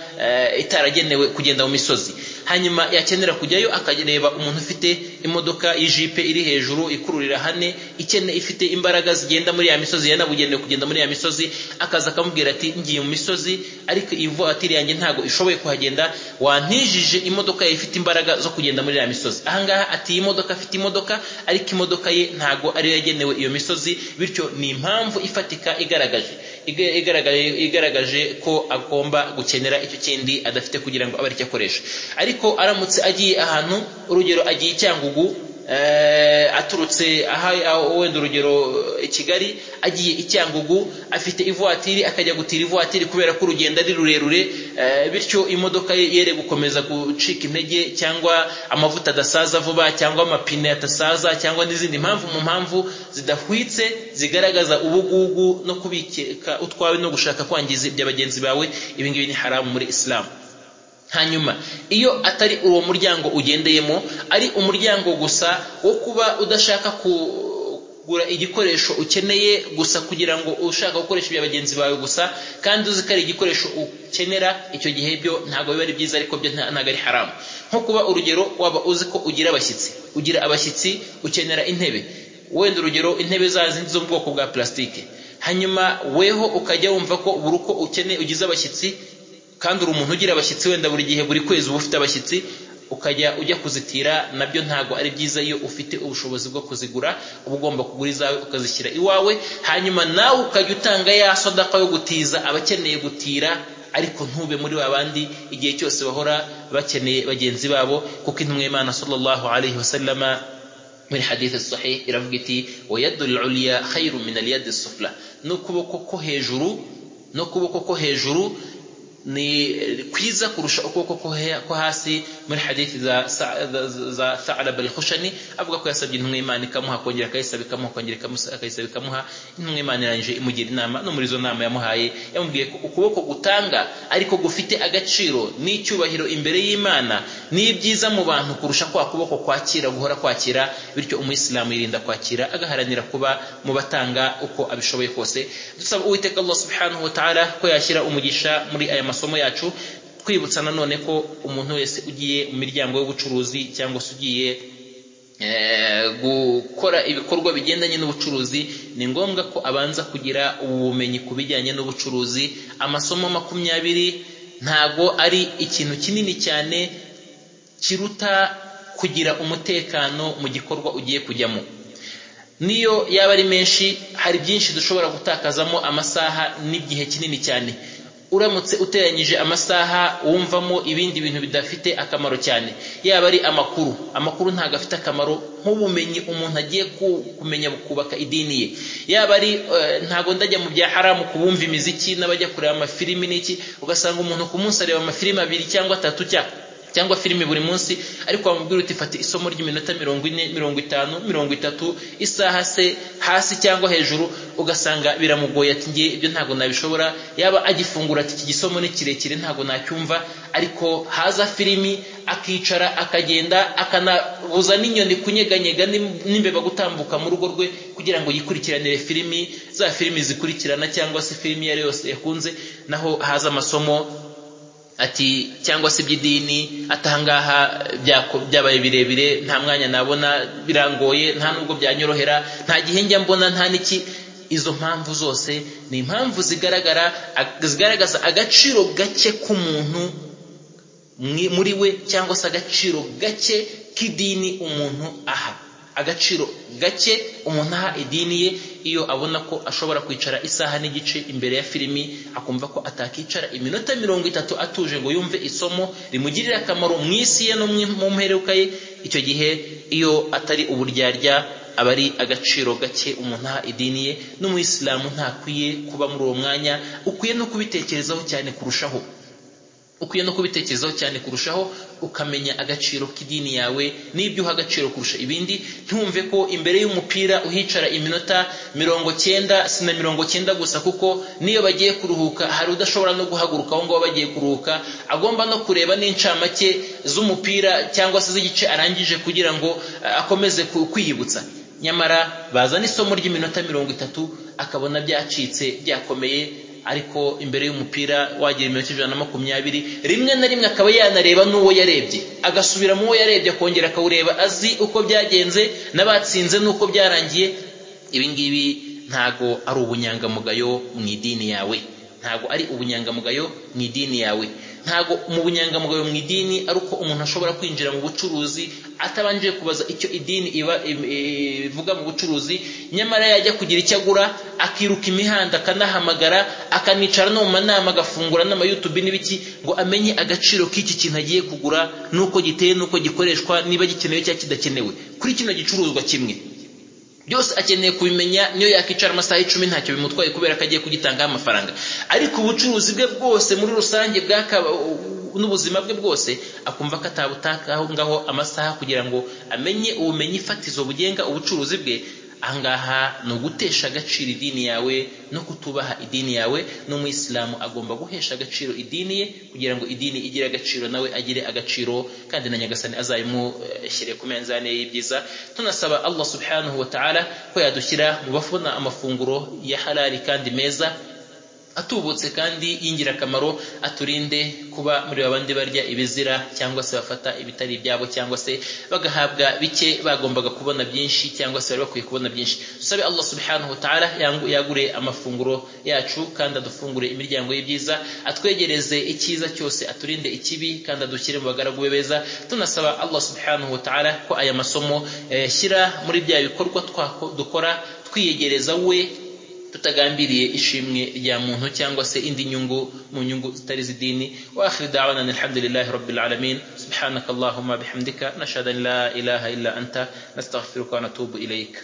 itaragenewe kugenda mu misozi, hanyuma yakenera kujyayo akareba umuntu ufite imodoka y'ijipe iri hejuru ikururira hane, ifite imbaraga zigenda muri ya misozi, yanabugenewe kugenda muri ya misozi, akaza akamubwira ati ngiye mu misozi ariko ivoitiri yanjye ntago ishoboye kuhagenda, wantijije imodoka ye ifite imbaraga zo kugenda muri ya misozi. Ahangaha ati iyi modoka afite imodoka ariko imodoka ye ntago ari yagenewe iyo misozi, bityo ni impamvu ifatika igaragaje ko agomba gukenera icyo kindi adafite kugira ngo abe ari cyo akoresha. Ariko aramutse agiye ahantu, urugero agiye i Cyangugu, aturutse wenda urugero i Kigali, agiye i Cyangugu afite ivoitiri, akajya gutira ivoitiri kubera ko urugendo ari rurerure, bityo imodoka ye yere gukomeza gucika intege, cyangwa amavuta adasaza vuba, cyangwa amapine atasaza, cyangwa n'izindi mpamvu zidahwitse zigaragaza ubugugu no kubikeka utwawe no gushaka kwangiza ibya bagenzi bawe. Ibi ngibi ni haramu muri Islam. Hanyuma iyo atari uwo muryango ugendeyemo, ari umuryango gusa wo kuba udashaka gura igikoresho ukeneye gusa kugira ngo ushaka gukoresha ibya bagenzi bawe gusa kandi uzi ko ari igikoresho ukenera, icyo gihe byo ntabwo biba ari byiza, ariko byo ntabwo ari haramu. nko kuba urugero waba uzi ko ugira abashyitsi ukenera intebe, wenda urugero intebe za zindi zo mu bwoko bwa plastike, hanyuma weho ukajya wumva ko buri uko ukeneye ugize abashyitsi kandi uri umuntu ugira abashyitsi, wenda buri gihe buri kwezi uba ufite abashyitsi, ukajya ujya kuzitira, nabyo ntago ari byiza. Iyo ufite ubushobozi bwo kuzigura uba ugomba kugura izawe ukazishyira iwawe, hanyuma nawe ukajya utanga ya sadaka yo gutiza abakeneye gutira, ariko ntube muri babandi igihe cyose bahora bakeneye bagenzi babo, kuko intumwa y'Imana sallallahu alayhi wasallama muri hadith sahih iravuga iti wayadul ulya khairu min al-yad as-sufla, n'ukuboko ko hejuru ni kwiza kurusha ukuboko ko hasi. muri hadithi za Tha'lab al-Khushani avuga ko yasabye intumwa y'Imana ikamuha, kongera akayisaba ikamuha, kongera akayisaba ikamuha. intumwa y'Imana irangije imugira inama, no muri izo nama yamuhaye yamubwiye ko ukuboko gutanga ariko gufite agaciro n'icyubahiro imbere y'Imana ni byiza mu bantu kurusha kwa kuboko kwakira, guhora kwakira. bityo umuyisilamu yirinda kwakira, agaharanira kuba mu batanga uko abishoboye kose. dusaba Uwiteka Allah subhanahu wa ta'ala ko yashyira umugisha muri aya masomo yacu, twibutsa nanone ko umuntu wese ugiye mu miryango y'ubucuruzi cyangwa se ugiye gukora ibikorwa bigendanye n'ubucuruzi, ni ngombwa ko abanza kugira ubumenyi ku bijyanye n'ubucuruzi. amasomo 20 ntago ari ikintu kinini cyane kiruta kugira umutekano mu gikorwa ugiye kujyamo. niyo yaba ari menshi, hari byinshi dushobora gutakazamo amasaha n'igihe kinini cyane. uramutse uteranyije amasaha wumvamo ibindi bintu bidafite akamaro cyane, yaba ari amakuru ntago afite akamaro nk'ubumenyi umuntu agiye kumenya kubaka idini ye, yaba ari ntago ndajya mu bya haramu kubumva imiziki n'abajya kureba amafilimi n'iki, ugasanga umuntu ku munsi areba amafilimi 2 cyangwa 3 cyangwa filimi buri munsi, ariko wamubwira uti fata isomo ry'iminota 40, 50, 30 isaha se hasi cyangwa hejuru, ugasanga biramugoye ati ngiye ibyo ntago nabishobora. yaba agifungura ati iki gisomo ni kirekire ntago nacyumva, ariko haza filimi akicara akagenda akanabuza n'inyoni kunyeganyega n'imbeba gutambuka mu rugo rwe kugira ngo yikurikiranire filimi, za filimi zikurikirana cyangwa se filimi yari yose yakunze. naho haza amasomo ati cyangwa se by'idini, atangaha byabaye birebire, nta mwanya nabona, birangoye, nta nubwo byanyorohera, nta gihe njya mbona, nta niki. izo mpamvu zose ni impamvu zigaragaza agaciro gake k'umuntu muri we, cyangwa se agaciro gake k'idini umuntu aha, agaciro gake umuntu aha idini ye. iyo abona ko ashobora kwicara isaha n'igice imbere ya filimi, akumva ko atakicara iminota 30 atuje ngo yumve isomo rimugirira akamaro mu isi ye no mu mperuka ye, icyo gihe iyo atari uburyarya aba ari agaciro gake umuntu aha idini ye. n'umuyisilamu ntakwiye kuba muri uwo mwanya, ukwiye no kubitekerezaho cyane kurushaho, ukamenya agaciro k'idini yawe n'ibyo uha agaciro kurusha ibindi. ntumve ko imbere y'umupira uhicara iminota 90, sina 90 gusa, kuko niyo bagiye kuruhuka hari udashobora no guhaguruka aho ngaho bagiye kuruhuka, agomba no kureba n'incamake z'umupira cyangwa se z'igice arangije kugira ngo akomeze kwiyibutsa. nyamara bazana isomo ry'iminota 30 akabona byacitse byakomeye, ariko imbere y'umupira wagira iminota 120, rimwe na rimwe akaba yanareba n'uwo yarebye, agasubira mu wo yarebye akongera akawureba, azi uko byagenze n'abatsinze n'uko byarangiye. ibi ngibi ntago ari ubunyangamugayo mu idini yawe, ntago mu bunyangamugayo mu idini ari uko umuntu ashobora kwinjira mu bucuruzi atabanje kubaza icyo idini ivuga mu bucuruzi, nyamara yajya kugira icyo agura akiruka imihanda akanahamagara akanicara no mu manama agafungura n'ama YouTube n'ibiki ngo amenye agaciro k'iki kintu agiye kugura, nuko giteye, nuko gikoreshwa, niba gikenewe cyangwa kidakenewe kuri kino gicuruzwa kimwe. byose akeneye kubimenya. niyo yakicara amasaha 10 ntacyo bimutwaye kubera ko agiye kugitangaho amafaranga, ariko ubucuruzi bwe bwose muri rusange n'ubuzima bwe bwose akumva ko atabutakaho ngaho amasaha kugira ngo amenye ubumenyi fatizo bugenga ubucuruzi bwe, ahangaha no gutesha agaciro idini yawe no kutubaha idini yawe. N'umuyisilamu agomba guhesha agaciro idini ye kugira ngo idini igire agaciro nawe agire agaciro, kandi na Nyagasani azayimushyire ku menzane y'ibyiza. Tunasaba Allah subhanahu wa ta'ala ko yadushyira mu bafuna amafunguro ya halali kandi meza atubutse kandi y'ingirakamaro, aturinde kuba muri babandi barya ibizira cyangwa se bafata ibitari ibyabo, cyangwa se bagahabwa bike bagombaga kubona byinshi cyangwa se bari bakwiye kubona byinshi. Dusabe Allah subhanahu wa ta'ala yagure amafunguro yacu kandi adufungure imiryango y'ibyiza, atwegereze icyiza cyose, aturinde ikibi kandi adushyire mu bagaragu be beza. Tunasaba Allah subhanahu wa ta'ala ko aya masomo yashyira muri bya bikorwa dukora twiyegereza we, tutagambiriye ishimwe rya muntu cyangwa se indi nyungu mu nyungu zitari zidini. Wa akhir da'wana alhamdulillahi rabbil alamin. Subhanakallahumma bihamdika nashhadu an la ilaha illa anta nastaghfiruka wa natubu ilayk.